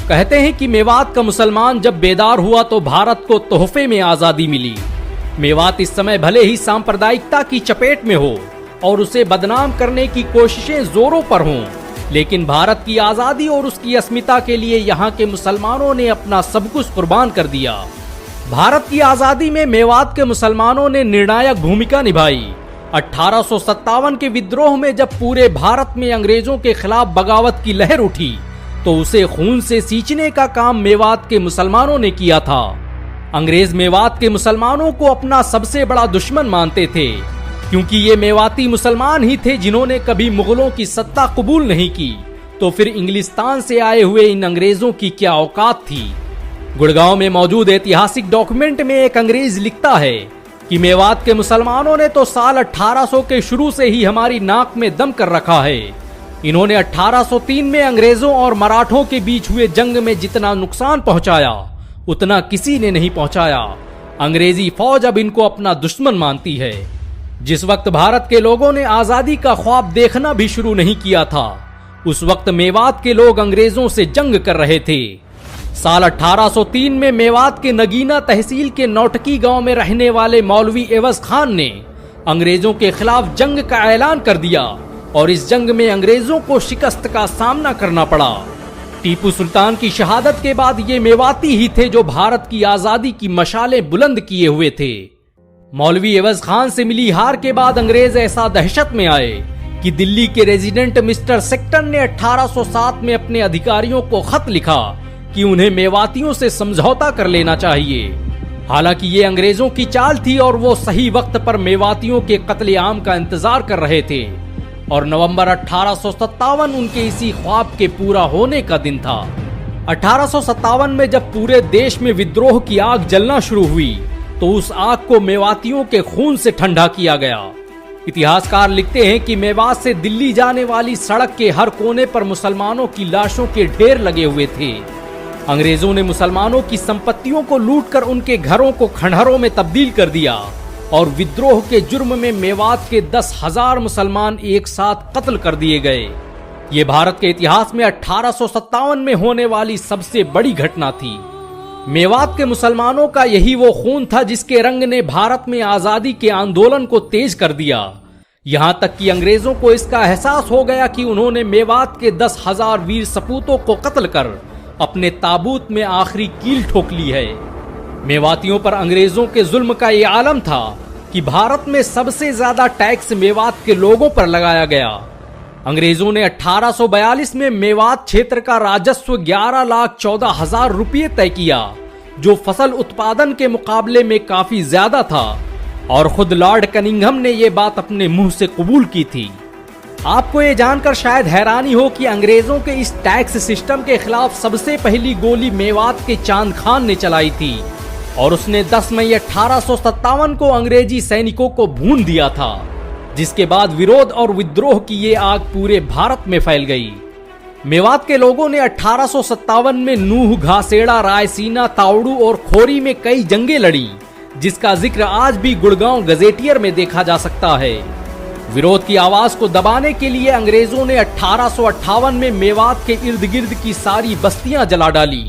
कहते हैं कि मेवात का मुसलमान जब बेदार हुआ तो भारत को तोहफे में आजादी मिली। मेवात इस समय भले ही सांप्रदायिकता की चपेट में हो और उसे बदनाम करने की कोशिशें जोरों पर हों, लेकिन भारत की आजादी और उसकी अस्मिता के लिए यहाँ के मुसलमानों ने अपना सब कुछ कुर्बान कर दिया। भारत की आजादी में मेवात के मुसलमानों ने निर्णायक भूमिका निभाई। 1857 के विद्रोह में जब पूरे भारत में अंग्रेजों के खिलाफ बगावत की लहर उठी तो उसे खून से सींचने का काम मेवात के मुसलमानों ने किया था। अंग्रेज मेवात के मुसलमानों को अपना सबसे बड़ा दुश्मन मानते थे, क्योंकि ये मेवाती मुसलमान ही थे जिन्होंने कभी मुगलों की सत्ता कबूल नहीं की, तो फिर इंग्लिस्तान से आए हुए इन अंग्रेजों की क्या औकात थी। गुड़गांव में मौजूद ऐतिहासिक डॉक्यूमेंट में एक अंग्रेज लिखता है कि मेवात के मुसलमानों ने तो साल 1800 के शुरू से ही हमारी नाक में दम कर रखा है। इन्होंने 1803 में अंग्रेजों और मराठों के बीच हुए जंग में जितना नुकसान पहुंचाया उतना किसी ने नहीं पहुंचाया। अंग्रेजी फौज अब इनको अपना दुश्मन मानती है। जिस वक्त भारत के लोगों ने आजादी का ख्वाब देखना भी शुरू नहीं किया था, उस वक्त मेवात के लोग अंग्रेजों से जंग कर रहे थे। साल 1803 में मेवात के नगीना तहसील के नौटकी गांव में रहने वाले मौलवी एवज खान ने अंग्रेजों के खिलाफ जंग का ऐलान कर दिया और इस जंग में अंग्रेजों को शिकस्त का सामना करना पड़ा। टीपू सुल्तान की शहादत के बाद ये मेवाती ही थे जो भारत की आजादी की मशालें बुलंद किए हुए थे। मौलवी एवज खान से मिली हार के बाद अंग्रेज ऐसा दहशत में आए कि दिल्ली के रेजिडेंट मिस्टर सेक्टन ने 1807 में अपने अधिकारियों को खत लिखा कि उन्हें मेवातियों से समझौता कर लेना चाहिए। हालांकि ये अंग्रेजों की चाल थी और वो सही वक्त पर मेवातियों के कत्लेआम का इंतजार कर रहे थे और नवंबर 1857 उनके इसी ख्वाब के पूरा होने का दिन था। 1857 में जब पूरे देश में विद्रोह की आग जलना शुरू हुई तो उस आग को मेवातियों के खून से ठंडा किया गया। इतिहासकार लिखते हैं कि मेवात से दिल्ली जाने वाली सड़क के हर कोने पर मुसलमानों की लाशों के ढेर लगे हुए थे। अंग्रेजों ने मुसलमानों की संपत्तियों को लूटकर उनके घरों को खंडहरों में तब्दील कर दिया और विद्रोह के जुर्म में मेवात के 10,000 मुसलमान एक साथ कत्ल कर दिए गए। ये भारत के इतिहास में 1857 में होने वाली सबसे बड़ी घटना थी। मेवात के मुसलमानों का यही वो खून था जिसके रंग ने भारत में आजादी के आंदोलन को तेज कर दिया। यहाँ तक कि अंग्रेजों को इसका एहसास हो गया कि उन्होंने मेवात के 10,000 वीर सपूतों को कत्ल कर अपने ताबूत में आखिरी कील ठोक ली है। मेवातियों पर अंग्रेजों के जुल्म का ये आलम था कि भारत में सबसे ज्यादा टैक्स मेवात के लोगों पर लगाया गया। अंग्रेजों ने 1842 में मेवात क्षेत्र का राजस्व 11,14,000 रुपये तय किया, जो फसल उत्पादन के मुकाबले में काफी ज्यादा था और खुद लॉर्ड कनिंघम ने ये बात अपने मुंह से कबूल की थी। आपको ये जानकर शायद हैरानी हो कि अंग्रेजों के इस टैक्स सिस्टम के खिलाफ सबसे पहली गोली मेवात के चांद खान ने चलाई थी और उसने 10 मई 1857 को अंग्रेजी सैनिकों को भून दिया था, जिसके बाद विरोध और विद्रोह की ये आग पूरे भारत में फैल गई। मेवात के लोगों ने 1857 में नूह, घासेड़ा, रायसीना, तावड़ू और खोरी में कई जंगें लड़ी, जिसका जिक्र आज भी गुड़गांव गजेटियर में देखा जा सकता है। विरोध की आवाज को दबाने के लिए अंग्रेजों ने 1858 में मेवात के इर्द गिर्द की सारी बस्तियां जला डाली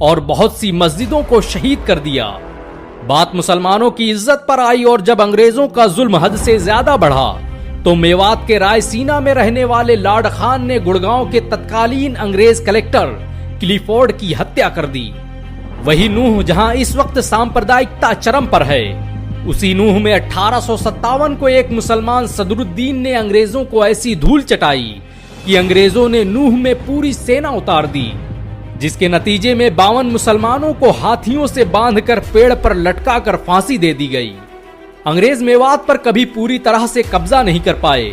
और बहुत सी मस्जिदों को शहीद कर दिया। बात मुसलमानों की इज्जत पर आई और जब अंग्रेजों का जुल्म हद से ज्यादा बढ़ा तो मेवात के रायसीना में रहने वाले लॉर्ड खान ने गुड़गांव के तत्कालीन अंग्रेज कलेक्टर क्लिफोर्ड की हत्या कर दी। वही नूह जहां इस वक्त सांप्रदायिकता चरम पर है, उसी नूह में 1857 को एक मुसलमान सदरुद्दीन ने अंग्रेजों को ऐसी धूल चटाई कि अंग्रेजों ने नूह में पूरी सेना उतार दी, जिसके नतीजे में 52 मुसलमानों को हाथियों से बांधकर पेड़ पर लटकाकर फांसी दे दी गई। अंग्रेज मेवात पर कभी पूरी तरह से कब्जा नहीं कर पाए।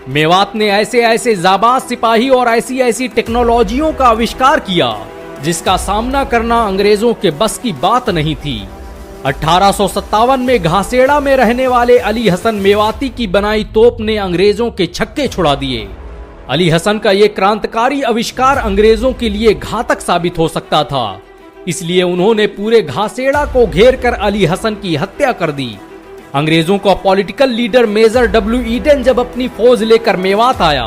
मेवात ने ऐसे ऐसे जाबाज सिपाही और ऐसी ऐसी टेक्नोलॉजियों का आविष्कार किया जिसका सामना करना अंग्रेजों के बस की बात नहीं थी। 1857 में घासेड़ा में रहने वाले अली हसन मेवाती की बनाई तोप ने अंग्रेजों के छक्के छुड़ा दिए। अली हसन का यह क्रांतिकारी आविष्कार अंग्रेजों के लिए घातक साबित हो सकता था, इसलिए उन्होंने पूरे घासेड़ा को घेर कर अली हसन की हत्या कर दी। अंग्रेजों का political leader major W Eden जब अपनी फौज लेकर मेवात आया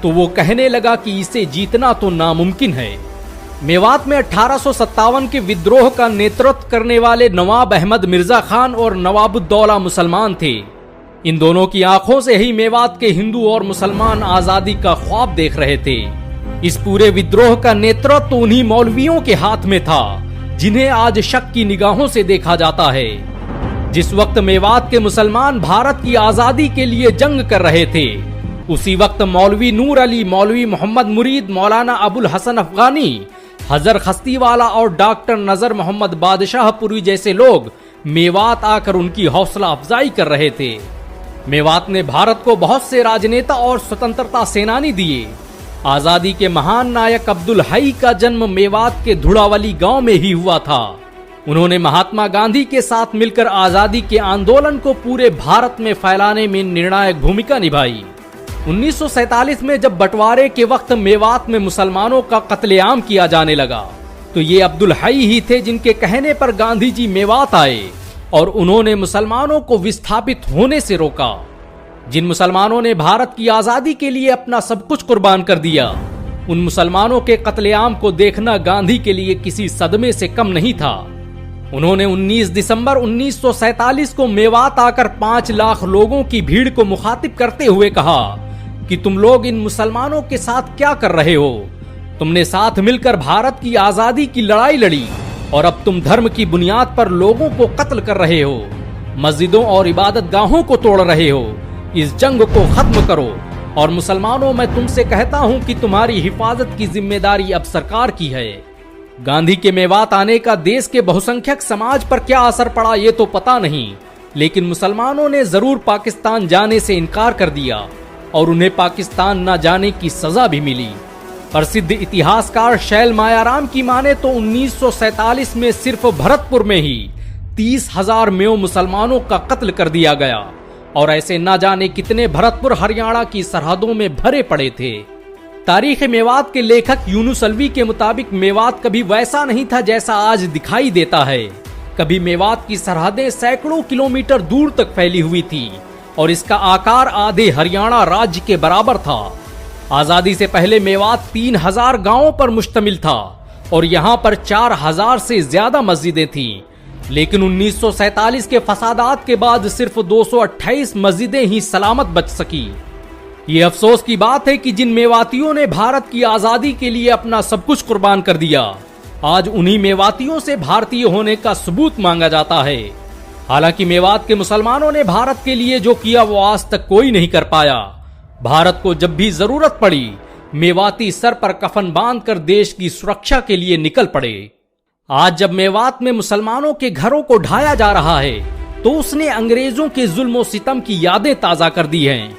तो वो कहने लगा कि इसे जीतना तो नामुमकिन है। मेवात में 1857 के विद्रोह का नेतृत्व करने वाले नवाब अहमद मिर्जा खान और नवाबुद्दौला मुसलमान थे। इन दोनों की आंखों से ही मेवात के हिंदू और मुसलमान आजादी का ख्वाब देख रहे थे। इस पूरे विद्रोह का नेतृत्व उन्हीं मौलवियों के हाथ में था जिन्हें आज शक की निगाहों से देखा जाता है। जिस वक्त मेवात के मुसलमान भारत की आजादी के लिए जंग कर रहे थे, उसी वक्त मौलवी नूर अली, मौलवी मोहम्मद मुरीद, मौलाना अबुल हसन अफगानी, हजर खस्तीवाला और डॉक्टर नजर मोहम्मद बादशाहपुरी जैसे लोग मेवात आकर उनकी हौसला अफजाई कर रहे थे। मेवात ने भारत को बहुत से राजनेता और स्वतंत्रता सेनानी दिए। आजादी के महान नायक अब्दुल हई का जन्म मेवात के धुड़ावली गांव में ही हुआ था। उन्होंने महात्मा गांधी के साथ मिलकर आजादी के आंदोलन को पूरे भारत में फैलाने में निर्णायक भूमिका निभाई। 1947 में जब बंटवारे के वक्त मेवात में मुसलमानों का कत्लेआम किया जाने लगा, तो ये अब्दुल हई ही थे जिनके कहने पर गांधी जी मेवात आए और उन्होंने मुसलमानों को विस्थापित होने से रोका। जिन मुसलमानों ने भारत की आजादी के लिए अपना सब कुछ कुर्बान कर दिया, उन मुसलमानों के कत्लेआम को देखना गांधी के लिए किसी सदमे से कम नहीं था। उन्होंने 19 दिसंबर 1947 को मेवात आकर 5 लाख लोगों की भीड़ को मुखातिब करते हुए कहा कि तुम लोग इन मुसलमानों के साथ क्या कर रहे हो? तुमने साथ मिलकर भारत की आजादी की लड़ाई लड़ी और अब तुम धर्म की बुनियाद पर लोगों को कत्ल कर रहे हो, मस्जिदों और इबादत गाहों को तोड़ रहे हो। इस जंग को खत्म करो। और मुसलमानों, मैं तुमसे कहता हूं कि तुम्हारी हिफाजत की जिम्मेदारी अब सरकार की है। गांधी के मेवात आने का देश के बहुसंख्यक समाज पर क्या असर पड़ा ये तो पता नहीं, लेकिन मुसलमानों ने जरूर पाकिस्तान जाने से इनकार कर दिया और उन्हें पाकिस्तान न जाने की सजा भी मिली। प्रसिद्ध इतिहासकार शैल मायाराम की माने तो 1947 में सिर्फ भरतपुर में ही 30,000 मेव मुसलमानों का कत्ल कर दिया गया और ऐसे न जाने कितने भरतपुर हरियाणा की सरहदों में भरे पड़े थे। तारीख मेवात के लेखक यूनुस अलवी के मुताबिक मेवात कभी वैसा नहीं था जैसा आज दिखाई देता है। कभी मेवात की सरहदें सैकड़ों किलोमीटर दूर तक फैली हुई थी और इसका आकार आधे हरियाणा राज्य के बराबर था। आजादी से पहले मेवात 3000 गांवों पर मुश्तमिल था और यहाँ पर 4000 से ज्यादा मस्जिदें थीं। लेकिन 1947 के फसादात के बाद सिर्फ 228 मस्जिदें ही सलामत बच सकी। ये अफसोस की बात है कि जिन मेवातियों ने भारत की आजादी के लिए अपना सब कुछ कुर्बान कर दिया, आज उन्हीं मेवातियों से भारतीय होने का सबूत मांगा जाता है। हालांकि मेवात के मुसलमानों ने भारत के लिए जो किया वो आज तक कोई नहीं कर पाया। भारत को जब भी जरूरत पड़ी, मेवाती सर पर कफन बांधकर देश की सुरक्षा के लिए निकल पड़े। आज जब मेवात में मुसलमानों के घरों को ढाया जा रहा है, तो उसने अंग्रेजों के जुल्म और सितम की यादें ताजा कर दी हैं।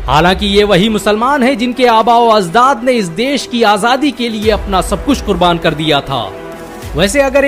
हालांकि ये वही मुसलमान हैं जिनके आबा और अजदाद ने इस देश की आजादी के लिए अपना सब कुछ कुर्बान कर दिया था। वैसे अगर